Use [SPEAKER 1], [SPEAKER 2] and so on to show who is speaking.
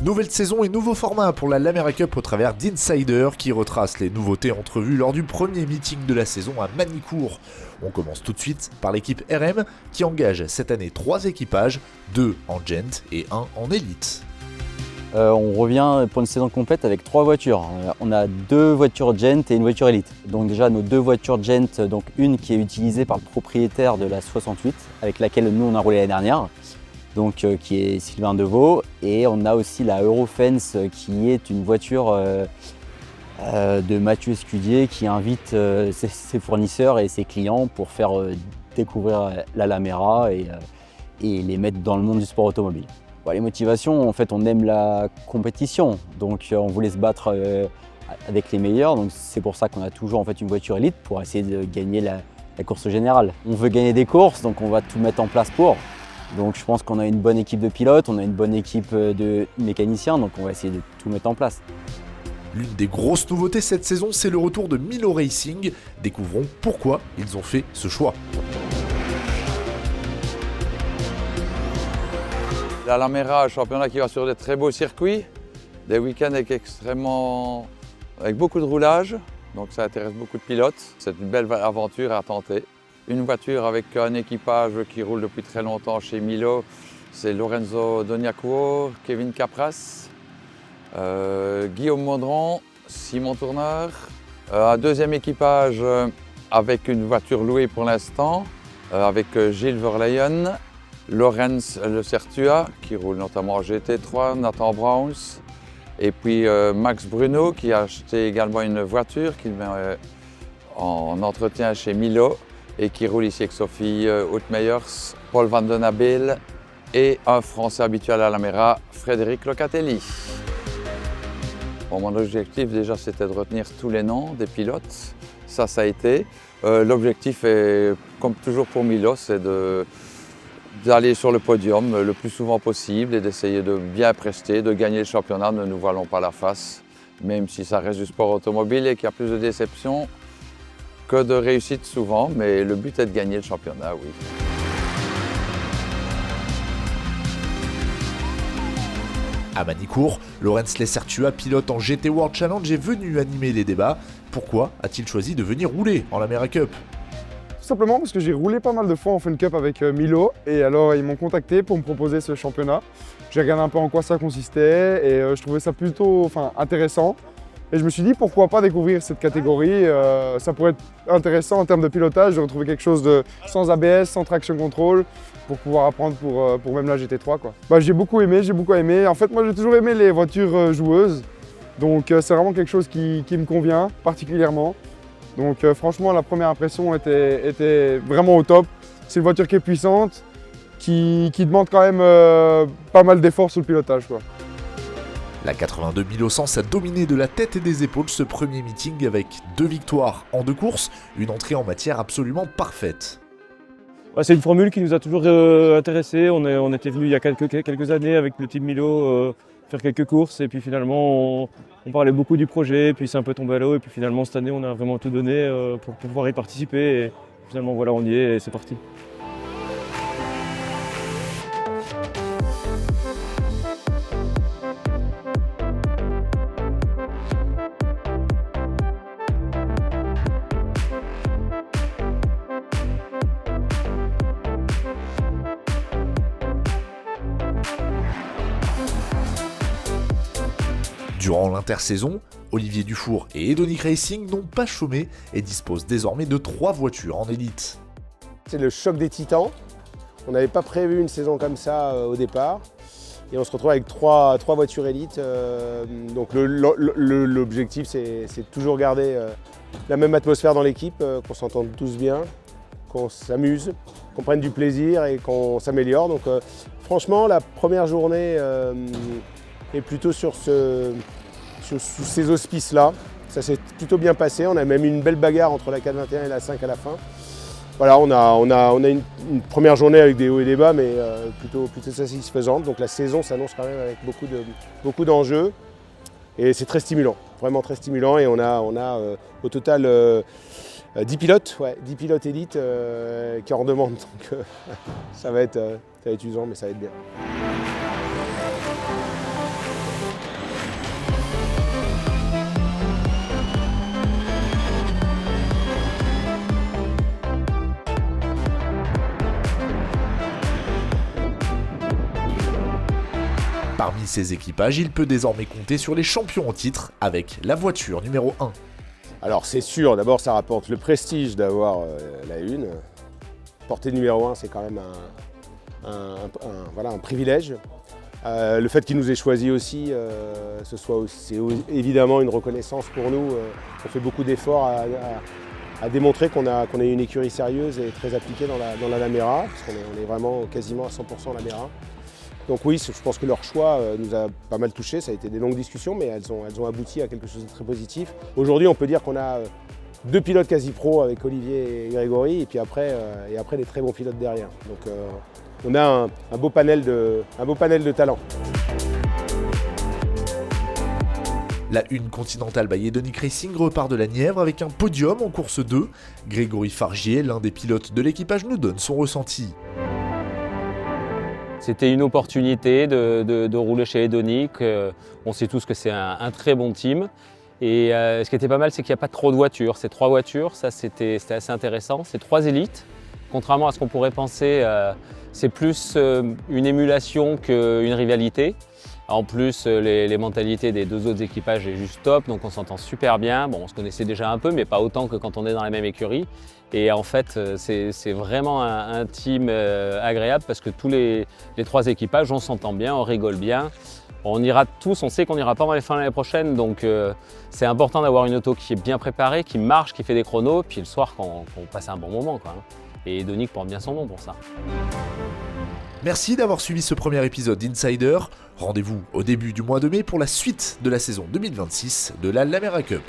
[SPEAKER 1] Nouvelle saison et nouveau format pour la Lamera Cup au travers d'Insider qui retrace les nouveautés entrevues lors du premier meeting de la saison à Magny-Cours. On commence tout de suite par l'équipe RM qui engage cette année 3 équipages, 2 en Gent et 1 en Elite.
[SPEAKER 2] On revient pour une saison complète avec 3 voitures. On a 2 voitures Gent et une voiture Elite. Donc déjà nos 2 voitures Gent, donc une qui est utilisée par le propriétaire de la 68 avec laquelle nous on a roulé l'année dernière. Donc, qui est Sylvain Deveau, et on a aussi la Eurofence qui est une voiture de Mathieu Escudier qui invite ses fournisseurs et ses clients pour faire découvrir la Lamera et les mettre dans le monde du sport automobile. Bon, les motivations, en fait, on aime la compétition, donc on voulait se battre avec les meilleurs, donc c'est pour ça qu'on a toujours en fait une voiture élite pour essayer de gagner la course générale. On veut gagner des courses, donc on va tout mettre en place pour. Donc je pense qu'on a une bonne équipe de pilotes, on a une bonne équipe de mécaniciens, donc on va essayer de tout mettre en place.
[SPEAKER 1] L'une des grosses nouveautés cette saison, c'est le retour de Milo Racing. Découvrons pourquoi ils ont fait ce choix.
[SPEAKER 3] La Lamera, un championnat qui va sur des très beaux circuits, des week-ends avec beaucoup de roulage, donc ça intéresse beaucoup de pilotes. C'est une belle aventure à tenter. Une voiture avec un équipage qui roule depuis très longtemps chez Milo, c'est Lorenzo Doniacuo, Kevin Capras, Guillaume Mondron, Simon Tourneur. Un deuxième équipage avec une voiture louée pour l'instant, avec Gilles Verleyen, Lorenz Le Certua, qui roule notamment en GT3, Nathan Browns, et puis Max Bruno, qui a acheté également une voiture qu'il met en entretien chez Milo, et qui roule ici avec Sophie Houtmeyers, Paul Van Den Abel et un Français habituel à la Lamera, Frédéric Locatelli. Bon, mon objectif déjà c'était de retenir tous les noms des pilotes, ça a été. L'objectif est, comme toujours pour Milo, c'est d'aller sur le podium le plus souvent possible et d'essayer de bien prester, de gagner le championnat, ne nous voilons pas la face, même si ça reste du sport automobile et qu'il y a plus de déceptions que de réussite souvent, mais le but est de gagner le championnat, oui.
[SPEAKER 1] À Magny-Cours, Lorenz Le Certua, pilote en GT World Challenge, est venu animer les débats. Pourquoi a-t-il choisi de venir rouler en Lamera Cup ?
[SPEAKER 4] Tout simplement parce que j'ai roulé pas mal de fois en Fun Cup avec Milo, et alors ils m'ont contacté pour me proposer ce championnat. J'ai regardé un peu en quoi ça consistait et je trouvais ça plutôt intéressant. Et je me suis dit pourquoi pas découvrir cette catégorie, ça pourrait être intéressant en termes de pilotage, de retrouver quelque chose de sans ABS, sans traction control, pour pouvoir apprendre pour même la GT3, quoi. J'ai beaucoup aimé. En fait, moi j'ai toujours aimé les voitures joueuses, donc c'est vraiment quelque chose qui me convient particulièrement. Donc franchement, la première impression était vraiment au top. C'est une voiture qui est puissante, qui demande quand même pas mal d'efforts sur le pilotage, quoi.
[SPEAKER 1] La 82 Milo Sens a dominé de la tête et des épaules ce premier meeting avec 2 victoires en 2 courses, une entrée en matière absolument parfaite.
[SPEAKER 5] C'est une formule qui nous a toujours intéressés. On était venu il y a quelques années avec le team Milo faire quelques courses et puis finalement on parlait beaucoup du projet, puis c'est un peu tombé à l'eau et puis finalement cette année on a vraiment tout donné pour pouvoir y participer et finalement voilà, on y est et c'est parti.
[SPEAKER 1] Durant l'intersaison, Olivier Dufour et Edonic Racing n'ont pas chômé et disposent désormais de 3 voitures en élite.
[SPEAKER 6] C'est le choc des titans. On n'avait pas prévu une saison comme ça au départ. Et on se retrouve avec 3 voitures élites. Donc l'objectif, c'est toujours garder la même atmosphère dans l'équipe, qu'on s'entende tous bien, qu'on s'amuse, qu'on prenne du plaisir et qu'on s'améliore. Donc franchement, la première journée est plutôt sous ces auspices-là. Ça s'est plutôt bien passé. On a même eu une belle bagarre entre la 421 et la 5 à la fin. Voilà, on a une première journée avec des hauts et des bas, mais plutôt satisfaisante. Donc la saison s'annonce quand même avec beaucoup d'enjeux. Et c'est très stimulant, vraiment très stimulant. Et on a au total 10 pilotes, 10 pilotes élites qui en demandent. Donc ça va être usant, mais ça va être bien.
[SPEAKER 1] Parmi ces équipages, il peut désormais compter sur les champions en titre avec la voiture numéro 1.
[SPEAKER 6] Alors c'est sûr, d'abord ça rapporte le prestige d'avoir la une. Porter numéro 1, c'est quand même un privilège. Le fait qu'il nous ait choisi aussi, c'est évidemment une reconnaissance pour nous. On fait beaucoup d'efforts à démontrer qu'on a une écurie sérieuse et très appliquée dans la Lamera, parce qu'on est vraiment quasiment à 100% Lamera. Donc oui, je pense que leur choix nous a pas mal touchés. Ça a été des longues discussions, mais elles ont abouti à quelque chose de très positif. Aujourd'hui, on peut dire qu'on a 2 pilotes quasi pro avec Olivier et Grégory, et puis après des très bons pilotes derrière. Donc on a un beau panel de talents.
[SPEAKER 1] La une continentale by Edonic Racing repart de la Nièvre avec un podium en course 2. Grégory Fargier, l'un des pilotes de l'équipage, nous donne son ressenti.
[SPEAKER 7] C'était une opportunité de rouler chez Edonic. On sait tous que c'est un très bon team. Et ce qui était pas mal, c'est qu'il n'y a pas trop de voitures. C'est 3 voitures, ça c'était assez intéressant. C'est 3 élites. Contrairement à ce qu'on pourrait penser, c'est plus une émulation qu'une rivalité. En plus, les mentalités des 2 autres équipages est juste top, donc on s'entend super bien. Bon, on se connaissait déjà un peu, mais pas autant que quand on est dans la même écurie. Et en fait, c'est vraiment un team agréable parce que tous les 3 équipages, on s'entend bien, on rigole bien. On ira tous, on sait qu'on n'ira pas dans les fins l'année prochaine, donc c'est important d'avoir une auto qui est bien préparée, qui marche, qui fait des chronos, puis le soir qu'on passe un bon moment, quoi. Et Edonic porte bien son nom pour ça.
[SPEAKER 1] Merci d'avoir suivi ce premier épisode d'Insider. Rendez-vous au début du mois de mai pour la suite de la saison 2026 de la Lamera Cup.